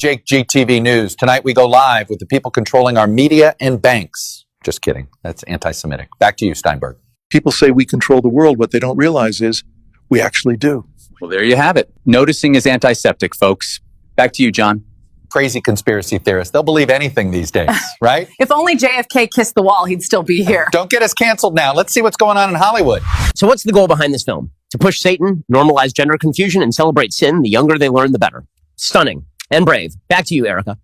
Jake GTV News. Tonight we go live with the people controlling our media and banks. Just kidding. That's anti-Semitic. Back to you, Steinberg. People say we control the world. What they don't realize is we actually do. Well, there you have it. Noticing is antiseptic, folks. Back to you, John. Crazy conspiracy theorists. They'll believe anything these days, right? If only JFK kissed the wall, he'd still be here. Don't get us canceled now. Let's see what's going on in Hollywood. So what's the goal behind this film? To push Satan, normalize gender confusion, and celebrate sin. The younger they learn, the better. Stunning and brave. Back to you, Erica.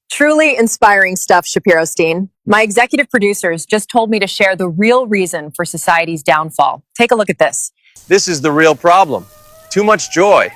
Truly inspiring stuff, Shapiro-Stein. My executive producers just told me to share the real reason for society's downfall. Take a look at this. This is the real problem. Too much joy,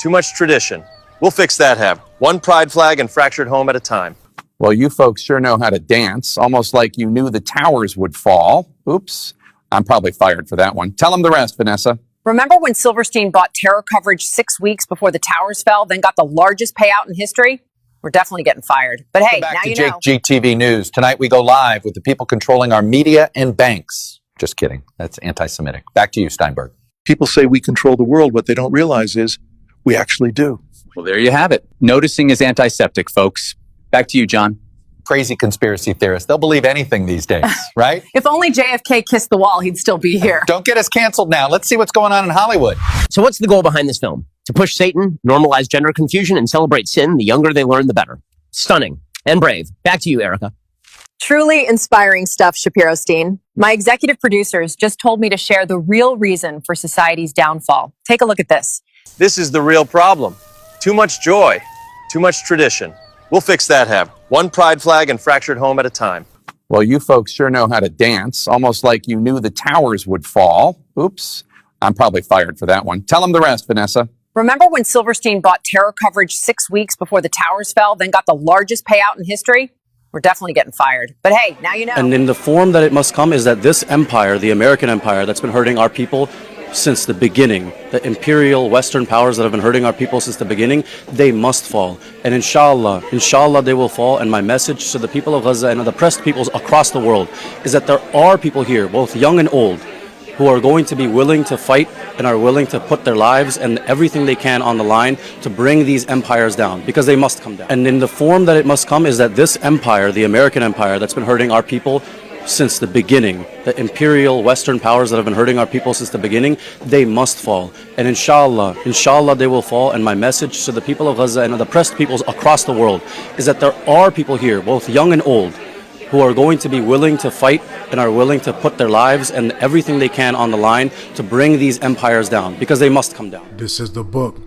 too much tradition. We'll fix that, Hab. One pride flag and fractured home at a time. Well, you folks sure know how to dance, almost like you knew the towers would fall. Oops. I'm probably fired for that one. Tell them the rest, Vanessa. Remember when Silverstein bought terror coverage 6 weeks before the towers fell, then got the largest payout in history? We're definitely getting fired. But hey, now you know. Back to Jake GTV News. Tonight we go live with the people controlling our media and banks. Just kidding. That's anti-Semitic. Back to you, Steinberg. People say we control the world. What they don't realize is we actually do. Well, there you have it. Noticing is antiseptic, folks. Back to you, John. Crazy conspiracy theorists. They'll believe anything these days, right? If only JFK kissed the wall, he'd still be here. Don't get us canceled now. Let's see what's going on in Hollywood. So what's the goal behind this film? To push Satan, normalize gender confusion, and celebrate sin. The younger they learn, the better. Stunning and brave. Back to you, Erica. Truly inspiring stuff, Shapiro-Stein. My executive producers just told me to share the real reason for society's downfall. Take a look at this. This is the real problem. Too much joy, too much tradition. We'll fix that, Hab. One pride flag and fractured home at a time. Well, you folks sure know how to dance, almost like you knew the towers would fall. Oops. I'm probably fired for that one. Tell them the rest, Vanessa. Remember when Silverstein bought terror coverage 6 weeks before the towers fell, then got the largest payout in history? We're definitely getting fired. But hey, now you know. And in the form that it must come is that this empire, the American empire that's been hurting our people since the beginning, the imperial Western powers that have been hurting our people since the beginning, they must fall. And inshallah they will fall. And my message to the people of Gaza and the oppressed peoples across the world is that there are people here, both young and old, who are going to be willing to fight and are willing to put their lives and everything they can on the line to bring these empires down, because they must come down. And in the form that it must come is that this empire, the American empire that's been hurting our people since the beginning, the imperial Western powers that have been hurting our people since the beginning, they must fall. And inshallah they will fall. And my message to the people of Gaza and the oppressed peoples across the world is that there are people here, both young and old, who are going to be willing to fight and are willing to put their lives and everything they can on the line to bring these empires down, because they must come down. This is the book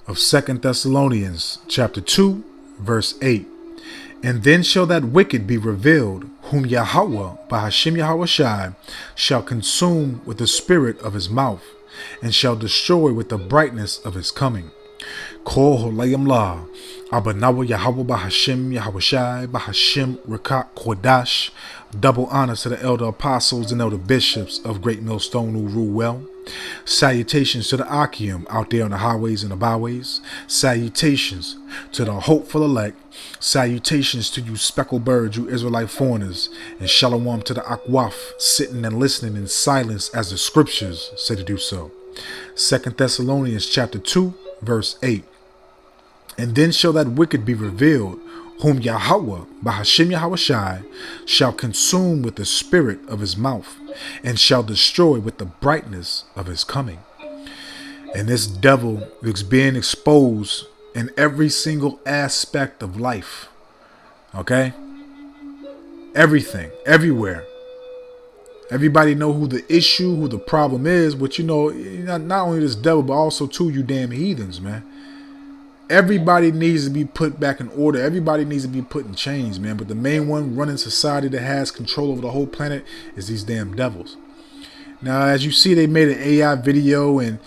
of 2 Thessalonians, chapter 2, verse 8. And then shall that wicked be revealed, whom Yahweh, by Hashem Yahushai, shall consume with the spirit of his mouth, and shall destroy with the brightness of his coming. Kol Holayim La, Abanawa Yahweh Bahashem Yahushai, Bahashem Rekat Kodash. Double honors to the elder apostles and elder bishops of Great Millstone who rule well. Salutations to the Akim out there on the highways and the byways. Salutations to the hopeful elect. Salutations to you speckled birds, you Israelite foreigners. And shalom to the Akwaf, sitting and listening in silence as the scriptures say to do so. 2 Thessalonians chapter 2, verse 8. And then shall that wicked be revealed, whom Yahweh, by Hashem Yahushai, shall consume with the spirit of his mouth, and shall destroy with the brightness of his coming. And this devil is being exposed in every single aspect of life. Okay? Everything, everywhere. Everybody know who the issue, who the problem is, but you know, not only this devil, but also too, you damn heathens, man. Everybody needs to be put back in order. Everybody needs to be put in chains, man. But the main one running society that has control over the whole planet is these damn devils. Now, as you see, they made an AI video and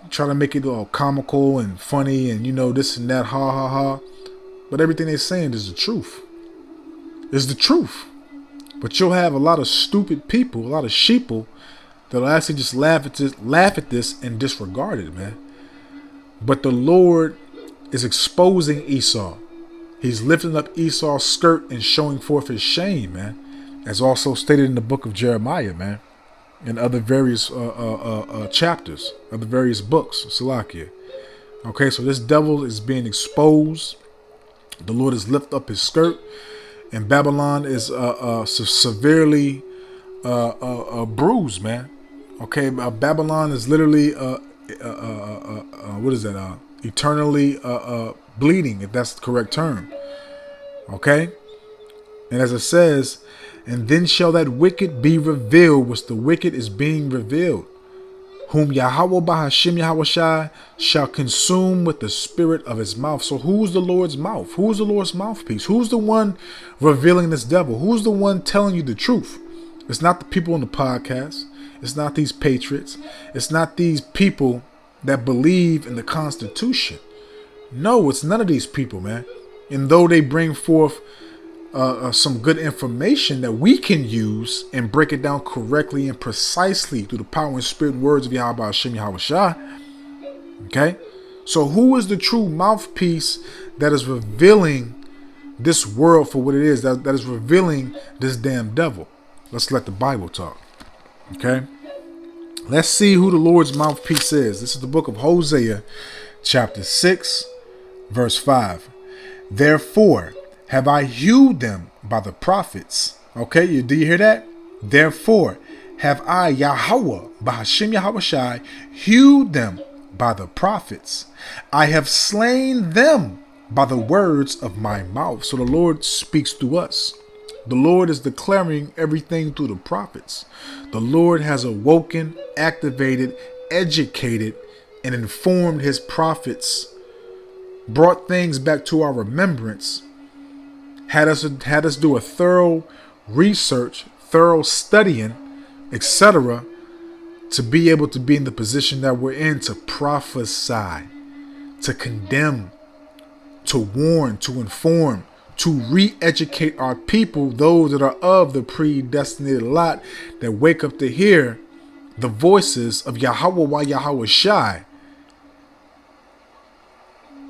try to make it all comical and funny and, you know, this and that, ha, ha, ha. But everything they're saying is the truth. It's the truth. But you'll have a lot of stupid people, a lot of sheeple that'll actually just laugh at this and disregard it, man. But the Lord is exposing Esau. He's lifting up Esau's skirt and showing forth his shame, man. As also stated in the book of Jeremiah, man. And other various chapters, other various books, Salakia. Okay, so this devil is being exposed. The Lord has lifted up his skirt, and Babylon is severely bruised, man. Okay, Babylon is literally what is that? Eternally bleeding, if that's the correct term. Okay, and as it says, and then shall that wicked be revealed, which the wicked is being revealed, whom Yahweh Bahashim Yahushai shall consume with the spirit of his mouth. So who's the Lord's mouth? Who's the Lord's mouthpiece? Who's the one revealing this devil? Who's the one telling you the truth? It's not the people on the podcast. It's not these patriots. It's not these people that believe in the Constitution. No, it's none of these people, man. And though they bring forth some good information that we can use and break it down correctly and precisely through the power and spirit and words of Yahweh Hashem Yahweh Shai. Okay, so who is the true mouthpiece that is revealing this world for what it is, that is revealing this damn devil? Let's let the Bible talk. Okay, let's see who the Lord's mouthpiece is. This is the book of Hosea, chapter 6, verse 5. Therefore have I hewed them by the prophets. Okay, do you hear that? Therefore have I, Yahweh, Bahashim Yahushai, hewed them by the prophets. I have slain them by the words of my mouth. So the Lord speaks to us. The Lord is declaring everything through the prophets. The Lord has awoken, activated, educated, and informed his prophets, brought things back to our remembrance, had us do a thorough research, thorough studying, etc., to be able to be in the position that we're in, to prophesy, to condemn, to warn, to inform, to re-educate our people, those that are of the predestinated lot, that wake up to hear the voices of Yahweh Yahweh Shai,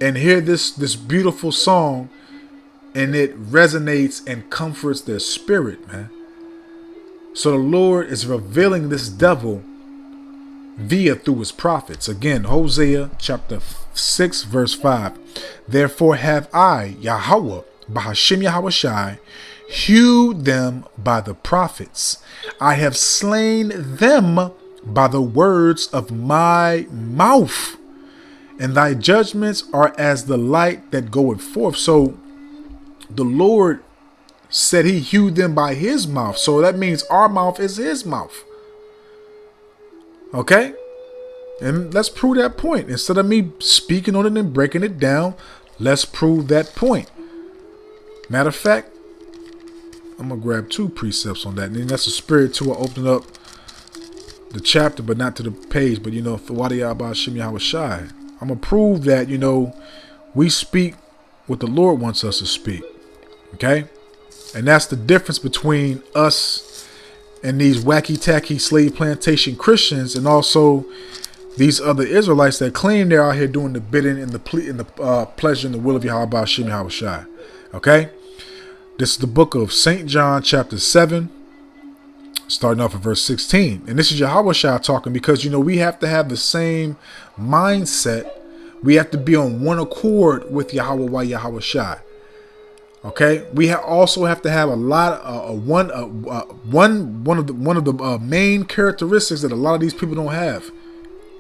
and hear this beautiful song, and it resonates and comforts their spirit, man. So the Lord is revealing this devil through his prophets. Again, Hosea chapter 6, verse 5. Therefore have I, Yahweh, Bahashim Yahushai, hewed them by the prophets. I have slain them by the words of my mouth. And thy judgments are as the light that goeth forth. So the Lord said he hewed them by his mouth. So that means our mouth is his mouth. Okay? And let's prove that point. Instead of me speaking on it and breaking it down, let's prove that point. Matter of fact, I'm going to grab 2 precepts on that. And then that's the spirit to open up the chapter, but not to the page. But, for Wadiyah Ba'ashim Yahweh Shai, I'm going to prove that, we speak what the Lord wants us to speak. Okay? And that's the difference between us and these wacky-tacky slave plantation Christians, and also these other Israelites that claim they're out here doing the bidding and the pleasure and the will of Yahweh Ba'ashim Yahweh Shai. Okay? This is the book of St. John, chapter 7, starting off at verse 16. And this is Yahweh Shai talking, because, we have to have the same mindset. We have to be on one accord with Yahweh Yahweh Shai. Okay, we also have to have a lot one of the main characteristics that a lot of these people don't have: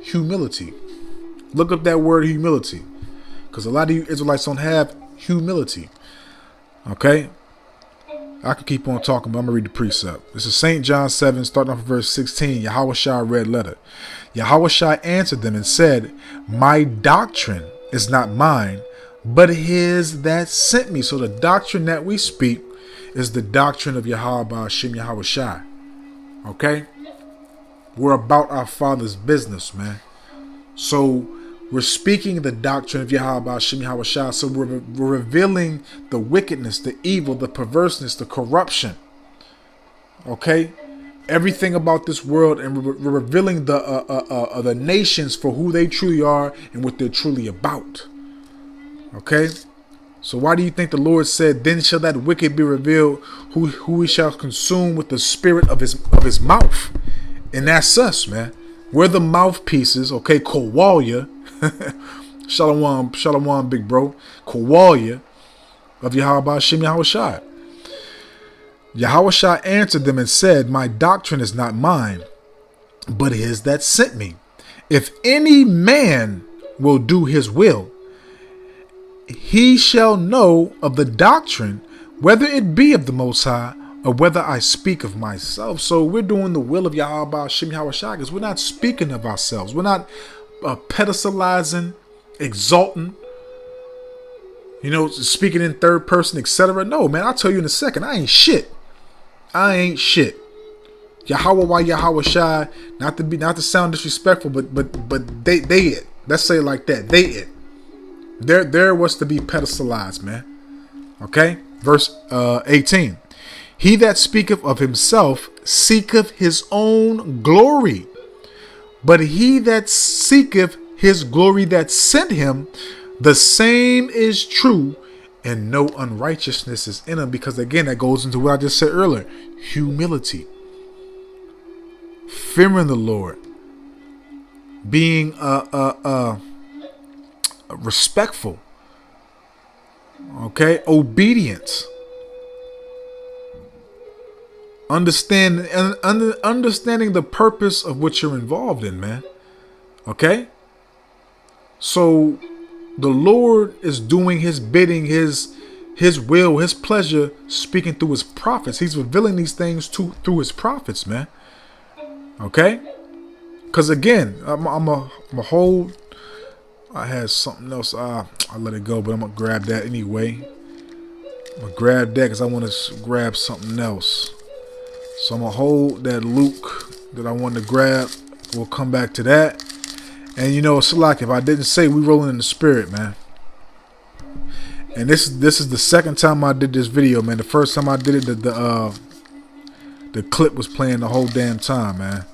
humility. Look up that word humility, because a lot of you Israelites don't have humility. Okay, I could keep on talking, but I'm gonna read the precept. This is St. John 7, starting off at verse 16. Yahweh Shai red letter. Yahweh Shai answered them and said, my doctrine is not mine, but his that sent me. So the doctrine that we speak is the doctrine of Yahweh Ba'ashim Yahweh Shai. Okay? We're about our Father's business, man. So we're speaking the doctrine of Yahweh Ba'ashim Yahweh Shai. So we're revealing the wickedness, the evil, the perverseness, the corruption. Okay? Everything about this world, and we're revealing the nations for who they truly are and what they're truly about. Okay, so why do you think the Lord said, "Then shall that wicked be revealed, who he shall consume with the spirit of his mouth"? And that's us, man. We're the mouthpieces. Okay, Kowalya, shalom, big bro, Kowalya. of Yahweh Hashem Yahushai. Yahushai answered them and said, my doctrine is not mine, but his that sent me. If any man will do his will, he shall know of the doctrine, whether it be of the Most High, or whether I speak of myself. So we're doing the will of Yahweh Hashem Yahushai, because we're not speaking of ourselves. We're not pedestalizing, exalting, speaking in third person, etc. No, man, I'll tell you in a second. I ain't shit. Yahweh Yahushai, not to sound disrespectful, but they it. Let's say it like that. They it. There was to be pedestalized, man. Okay? Verse 18. He that speaketh of himself seeketh his own glory, but he that seeketh his glory that sent him, the same is true, and no unrighteousness is in him. Because again, that goes into what I just said earlier. Humility. Fearing the Lord. Being respectful. Okay? Obedience. Understanding the purpose of what you're involved in, man. Okay? So the Lord is doing his bidding, his will, his pleasure, speaking through his prophets. He's revealing these things through his prophets, man. Okay? Because again, I'm a hold. I had something else. I let it go, but I'm going to grab that anyway. I'm going to grab that because I want to grab something else. So I'm going to hold that Luke that I wanted to grab. We'll come back to that. And it's like if I didn't say, we rolling in the spirit, man. And this is the second time I did this video, man. The first time I did it, the clip was playing the whole damn time, man.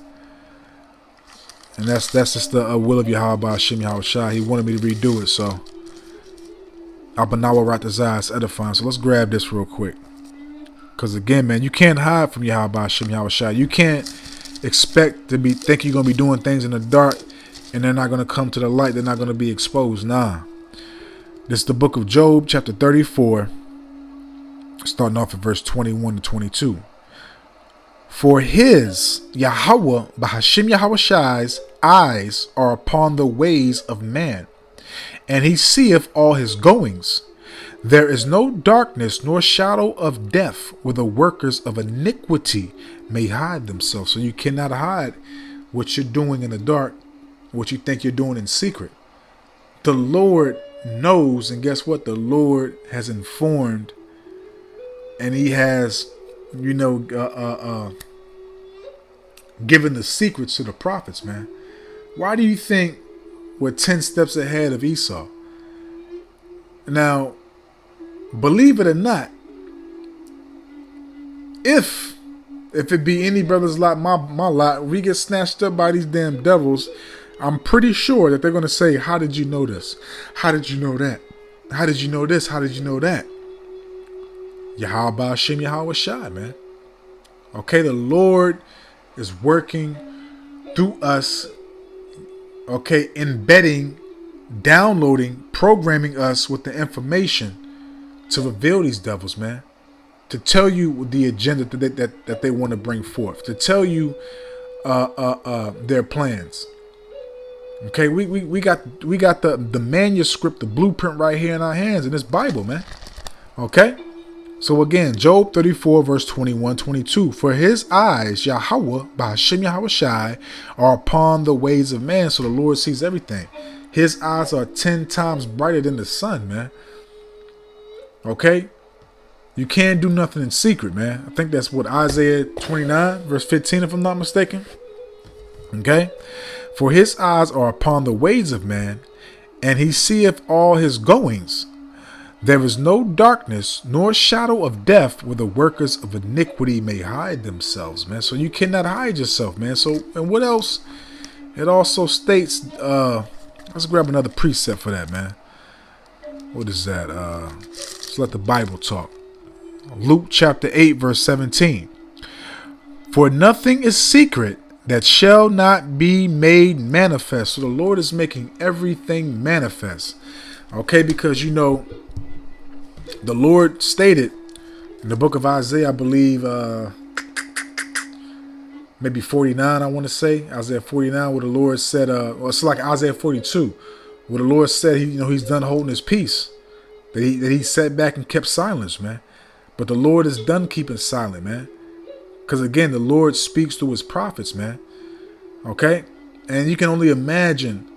And that's just the will of Yahweh Hashem Yahushai. He wanted me to redo it, so Abanawa Ratazah is edifying. So let's grab this real quick. Because again, man, you can't hide from Yahweh Hashem Yahushai. You can't expect to think you're gonna be doing things in the dark and they're not gonna come to the light. They're not gonna be exposed. Nah. This is the book of Job, chapter 34, starting off at verse 21 to 22. For his, Yahweh, Bahashim Yahushai's eyes are upon the ways of man, and he seeth all his goings. There is no darkness nor shadow of death where the workers of iniquity may hide themselves. So you cannot hide what you're doing in the dark, what you think you're doing in secret. The Lord knows, and guess what? The Lord has informed, and he has, given the secrets to the prophets, man. Why do you think we're 10 steps ahead of Esau? Now, believe it or not, if it be any brother's lot, my lot, we get snatched up by these damn devils, I'm pretty sure that they're going to say, how did you know this? How did you know that? How did you know this? How did you know that? Yahweh Hashem Yahushai, man. Okay, the Lord is working through us, okay, embedding, downloading, programming us with the information to reveal these devils, man. To tell you the agenda that they want to bring forth. To tell you their plans. Okay, we got the manuscript, the blueprint right here in our hands in this Bible, man. Okay? So again, Job 34, verse 21, 22. For his eyes, Yahweh, Bahashim Yahushai, are upon the ways of man. So the Lord sees everything. His eyes are 10 times brighter than the sun, man. Okay? You can't do nothing in secret, man. I think that's what Isaiah 29, verse 15, if I'm not mistaken. Okay? For his eyes are upon the ways of man, and he seeth all his goings. There is no darkness nor shadow of death where the workers of iniquity may hide themselves, man. So you cannot hide yourself, man. So, and what else? It also states, let's grab another precept for that, man. What is that? Let's let the Bible talk. Luke chapter 8, verse 17. For nothing is secret that shall not be made manifest. So the Lord is making everything manifest. Okay, because The Lord stated in the book of Isaiah, I believe, maybe 49, I want to say, Isaiah 49, where the Lord said, well, it's like Isaiah 42, where the Lord said, he's done holding his peace, that he sat back and kept silence, man. But the Lord is done keeping silent, man. Because again, the Lord speaks through his prophets, man. Okay? And you can only imagine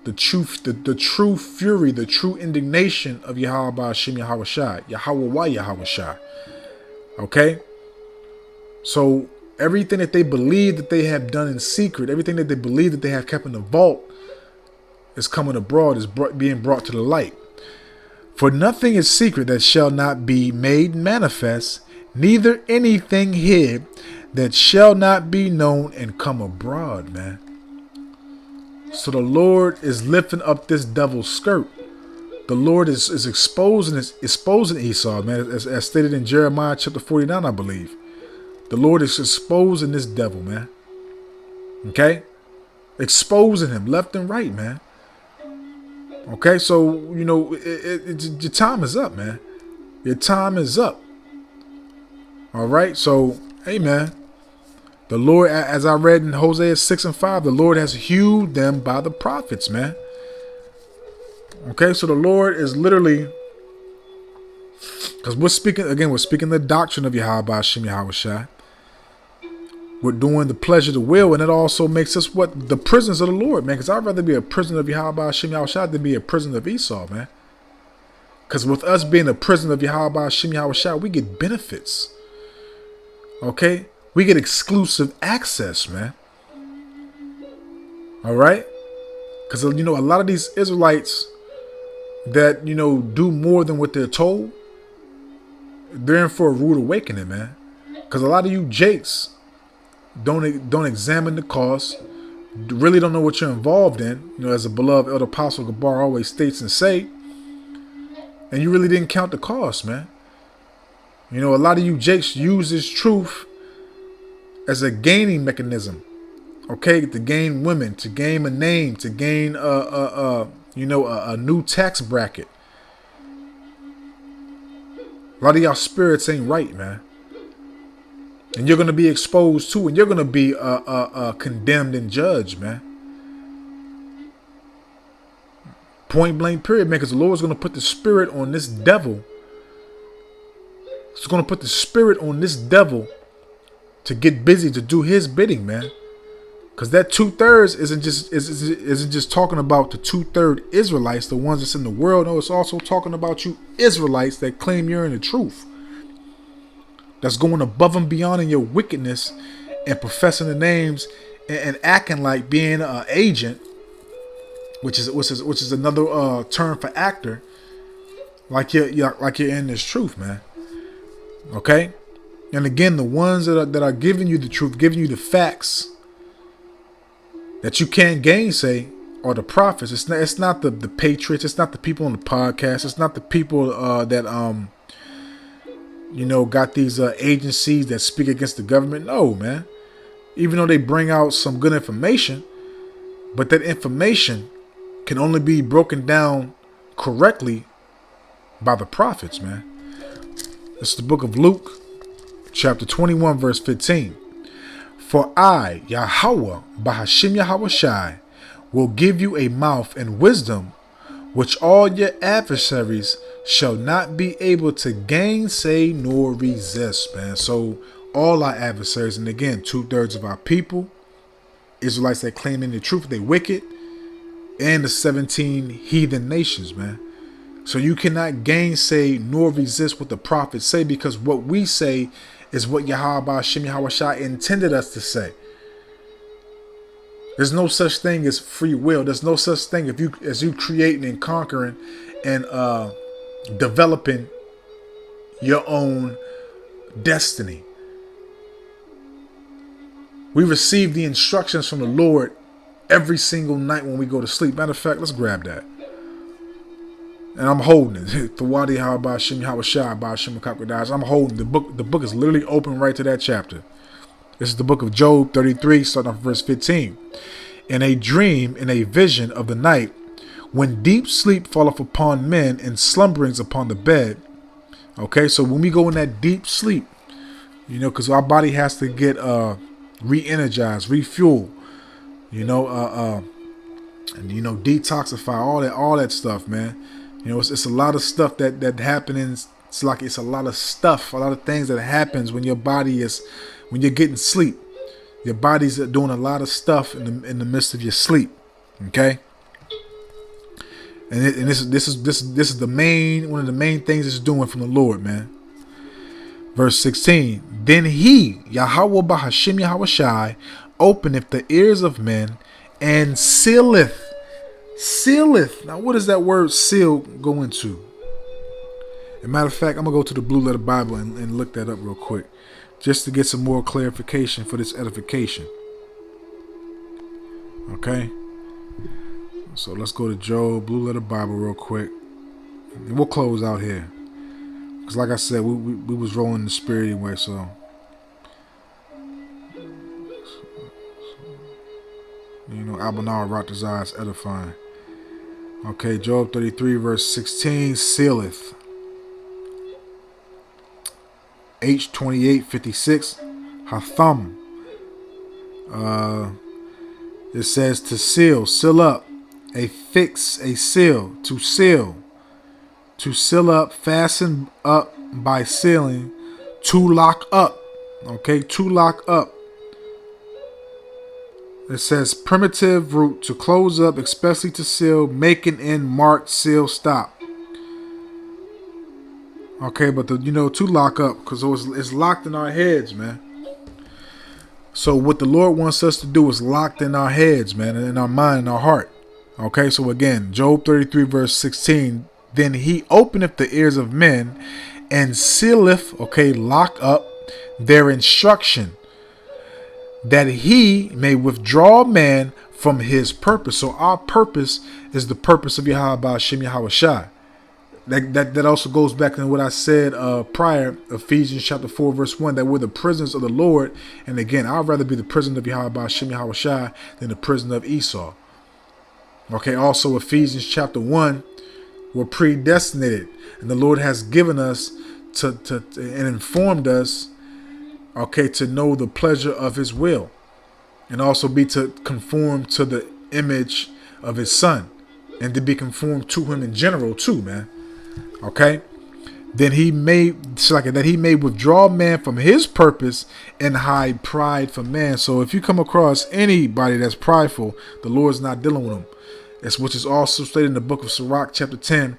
the truth, the true fury, the true indignation of Yahweh Hashem Yahweh Shai, Yahweh Yahweh Shai. Okay? So everything that they believe that they have done in secret, everything that they believe that they have kept in the vault is coming abroad, is being brought to the light. For nothing is secret that shall not be made manifest, neither anything hid that shall not be known and come abroad, man. So the Lord is lifting up this devil's skirt. The Lord is exposing Esau, man, as stated in Jeremiah chapter 49, I believe. The Lord is exposing this devil, man. Okay? Exposing him left and right, man. Okay, so, your time is up, man. Your time is up. All right, so, hey, man. The Lord, as I read in Hosea 6 and 5, the Lord has hewed them by the prophets, man. Okay, so the Lord is literally, because we're speaking the doctrine of Yahweh Hashem Yahweh Shai. We're doing the pleasure, the will, and it also makes us the prisoners of the Lord, man. Because I'd rather be a prisoner of Yahweh Hashem Yahweh Shai than be a prisoner of Esau, man. Because with us being a prisoner of Yahweh Hashem Yahweh Shai, we get benefits. Okay? We get exclusive access, man. All right? Because, a lot of these Israelites that, do more than what they're told, they're in for a rude awakening, man. Because a lot of you jakes don't examine the cost, really don't know what you're involved in, as a beloved elder apostle Gabar always states and say, and you really didn't count the cost, man. A lot of you jakes use this truth as a gaining mechanism, okay, to gain women, to gain a name, to gain a new tax bracket. A lot of y'all spirits ain't right, man. And you're going to be exposed to, and you're going to be condemned and judged, man. Point blank, period, man, because the Lord's going to put the spirit on this devil. He's going to put the spirit on this devil to get busy, to do his bidding, man. Because that 2/3 isn't just talking about the 2/3 Israelites, the ones that's in the world. No, it's also talking about you Israelites that claim you're in the truth. That's going above and beyond in your wickedness and professing the names and acting like being an agent, which is another term for actor. Like you're in this truth, man. Okay, and again, the ones that are giving you the truth, giving you the facts that you can't gainsay are the prophets. It's not the patriots. It's not the people on the podcast. It's not the people that got these agencies that speak against the government. No, man. Even though they bring out some good information, but that information can only be broken down correctly by the prophets, man. This is the book of Luke, chapter 21, verse 15. For I, Yahweh, Bahashim Yahweh Shai, will give you a mouth and wisdom, which all your adversaries shall not be able to gainsay nor resist, man. So all our adversaries, and again, 2/3 of our people, Israelites that claim in the truth, they wicked, and the 17 heathen nations, man. So you cannot gainsay nor resist what the prophets say, because what we say is what Yahweh Hashem Yahweh Shai intended us to say. There's no such thing as free will. There's no such thing as you creating and conquering and developing your own destiny. We receive the instructions from the Lord every single night when we go to sleep. Matter of fact, let's grab that. And I'm holding it. Thawadi Yahweh Hashem Yahweh Shai Hashem Kakwadash. I'm holding the book. The book is literally open right to that chapter. This is the book of Job 33, starting off verse 15. In a dream, in a vision of the night, when deep sleep falleth upon men and slumberings upon the bed, Okay, so when we go in that deep sleep, because our body has to get re-energized, refuel, and detoxify all that stuff, man. It's a lot of stuff that happens. It's a lot of stuff, a lot of things that happens when when you're getting sleep. Your body's doing a lot of stuff in the midst of your sleep. Okay. And this is one of the main things it's doing from the Lord, man. Verse 16. Then he, Yahweh Bahashim Yahushai, openeth the ears of men and sealeth. Sealeth. Now, what does that word seal go into? As a matter of fact, I'm going to go to the Blue Letter Bible and look that up real quick, just to get some more clarification for this edification. Okay? So let's go to Job, Blue Letter Bible real quick. And we'll close out here. Because like I said, we was rolling the spirit anyway, so. Abinah Ratazah is edifying. Okay, Job 33 verse 16, sealeth. H2856, Hatham. It says to seal up, affix a seal, to seal up, fasten up by sealing, to lock up. Okay, to lock up. It says primitive root, to close up, especially to seal, make an end, mark, seal, stop. Okay, but to lock up, because it's locked in our heads, man. So what the Lord wants us to do is locked in our heads, man, and in our mind and our heart. Okay, so again, Job 33 verse 16, then he openeth the ears of men and sealeth, okay, lock up their instruction, that he may withdraw man from his purpose. So our purpose is the purpose of Yahweh Ba'ashem Yahweh Shai. That also goes back to what I said prior, Ephesians chapter 4 verse 1, that we're the prisoners of the Lord. And again, I'd rather be the prisoner of Yahweh Ba'ashem Yahweh Shai than the prisoner of Esau. Okay, also Ephesians chapter 1, we're predestinated, and the Lord has given us and informed us, okay, to know the pleasure of his will, and also be to conform to the image of his son, and to be conformed to him in general too, man. Okay, then he may withdraw man from his purpose and hide pride from man. So if you come across anybody that's prideful, the Lord's not dealing with them. Which is also stated in the book of Sirach chapter 10,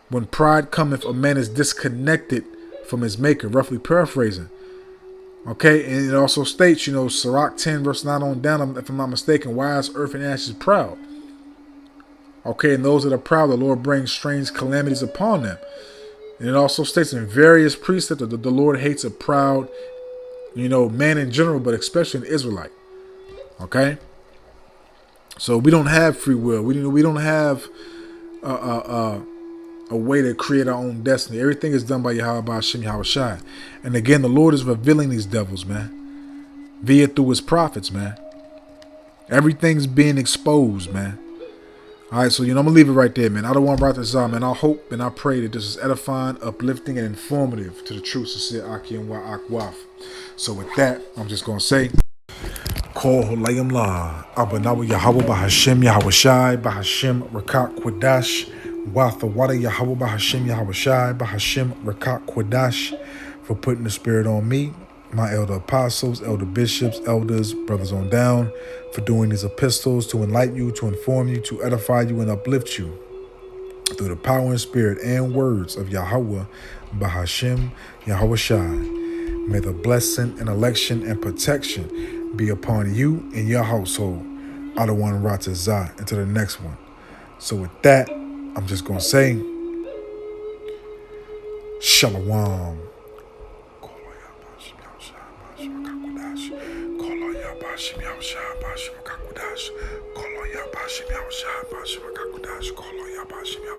when pride cometh, a man is disconnected from his maker, roughly paraphrasing. Okay, and it also states, Sirach 10 verse 9 on down, if I'm not mistaken, why is earth and ashes proud? Okay, and those that are proud, the Lord brings strange calamities upon them. And it also states in various precepts that the Lord hates a proud, man in general, but especially an Israelite. Okay, so we don't have free will. We don't have a way to create our own destiny. Everything is done by Yahweh Ba'ashem Yahweh Shai. And again, the Lord is revealing these devils, man, via through his prophets, man. Everything's being exposed, man. All right, so I'm gonna leave it right there, man. I don't want to write this out, man. I hope and I pray that this is edifying, uplifting, and informative to the true sincere Aki and Wa Akwaf. So with that, I'm just gonna say, Kol Holayim La, Abanawa Yahweh Ba'ashem Yahweh Shai, Ba'ashem Rakak Kwadash, Wathawada Yahweh Ba'ashem Yahweh Shai, Ba'ashem Rakak Kwadash, for putting the spirit on me, my elder apostles, elder bishops, elders, brothers on down, for doing these epistles to enlighten you, to inform you, to edify you, and uplift you through the power and spirit and words of Yahweh Ba'ashem Yahweh Shai. May the blessing and election and protection be upon you and your household. Adawan Ratazah, into the next one. So with that, I'm just going to say, Shalom.